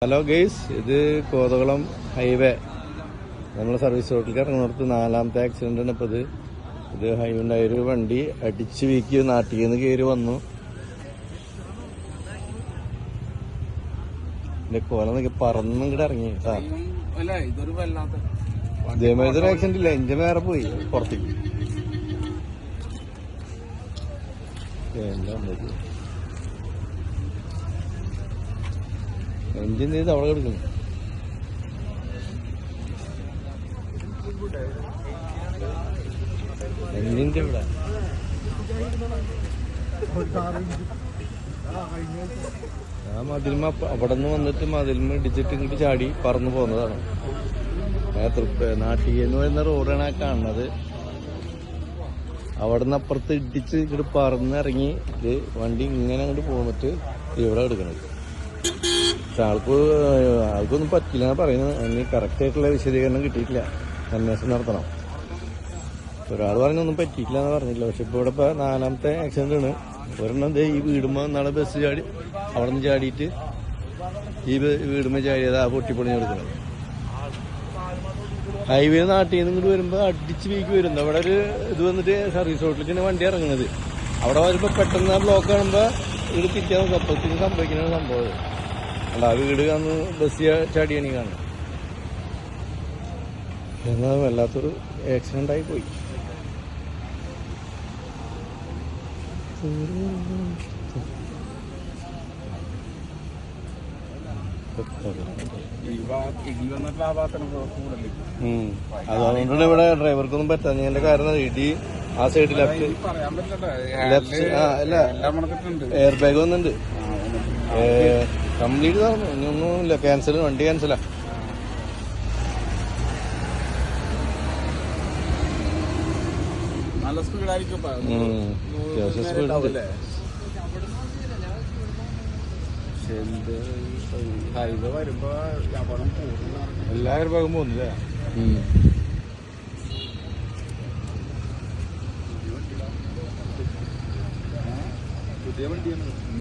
Hello guys, ഇത് Kothakulam highway നമ്മളെ service റോഡിലേക്ക് ഇറങ്ങുന്നിടത്ത് 4ാമത്തെ ആക്സിഡന്റ് ആണ് ഇപ്പോൾ ഇത് ഹൈവേ ഒരു വണ്ടി അടിച്ചു വീക്കി നാട്ടിൽ നിന്ന് കയറി വന്നു. എന്റെ കോലം നോക്കി പറന്നും ഇങ്ങോട്ട് ഇറങ്ങി. ഇതേമാതിരി ഒരു ആക്സിഡന്റ് ഇല്ല, എഞ്ചിൻ വേറെ പോയി പുറത്തേക്ക്. എഞ്ചിൻ ചെയ്ത് അവിടെ കിടക്കുന്നു. എഞ്ചിന്റെ ഇവിടെ ആ മതിൽമ അവിടെ നിന്ന് വന്നിട്ട് മതിൽമ ഇടിച്ചിട്ട് ഇങ്ങോട്ട് ചാടി പറന്നു പോകുന്നതാണ്. നാട്ടിൽ വരുന്ന റോഡാണ് ആ കാണുന്നത്. അവിടെ നിന്ന് അപ്പുറത്ത് ഇടിച്ച് ഇങ്ങോട്ട് പറന്നിറങ്ങി ഇത് വണ്ടി ഇങ്ങനെ അങ്ങോട്ട് പോന്നിട്ട് ഇവിടെ എടുക്കണത്. പക്ഷെ ആൾക്കൊന്നും പറ്റില്ല എന്നാ പറയുന്നത്. അതിന് കറക്റ്റ് ആയിട്ടുള്ള വിശദീകരണം കിട്ടിയിട്ടില്ല. അന്വേഷണം നടത്തണം. ഒരാൾ പറഞ്ഞൊന്നും പറ്റിയിട്ടില്ല എന്ന് പറഞ്ഞില്ല. പക്ഷെ ഇപ്പൊ ഇവിടെ 4ാമത്തെ ആക്സിഡന്റ് ആണ്. ഒരെണ്ണം ഈ വീടുമ്പോ നാളെ ബസ് ചാടി അവിടെ നിന്ന് ചാടിയിട്ട് ഈ വീടുമ്പോ ചാടിയത് ആ പൊട്ടിപ്പൊളിഞ്ഞ് കൊടുക്കുന്നത്. ഹൈവേ നാട്ടിൽ നിന്ന് ഇങ്ങോട്ട് വരുമ്പോ അടിച്ച് വീക്ക് വരുന്നു. അവിടെ ഒരു ഇത് വന്നിട്ട് സർവീസ് റോഡിലേക്കാണ് വണ്ടി ഇറങ്ങുന്നത്. അവിടെ വരുമ്പോ പെട്ടെന്ന് ആ ബ്ലോക്ക് കാണുമ്പോ ഇത് പിറ്റേന്ന് അപ്പത്തിന് സംഭവിക്കുന്ന സംഭവം അല്ല. ആ വീട് കാണുന്നു ബസ് ചാടിയാണ് കാണുന്നത്. എന്നാൽ വല്ലാത്തൊരു ആക്സിഡന്റ് ആയി പോയി. അതുകൊണ്ടാണ് ഇവിടെ ഡ്രൈവർക്കൊന്നും പറ്റാൻ കാരണം ഇടി ആ സൈഡ് ലെഫ്റ്റ് അല്ല എയർ ബാഗ് വന്നിട്ടുണ്ട്. കംപ്ലീറ്റ് നടന്നു. ഇനിയൊന്നുമില്ല. ക്യാൻസൽ, വണ്ടി ക്യാൻസലാ. നല്ല സ്പീഡായിരിക്കും. ഹൈവേ വരുമ്പോ എല്ലാ എയർ ബാഗും പോകുന്നില്ലേ? പുതിയ വണ്ടിയാണ്.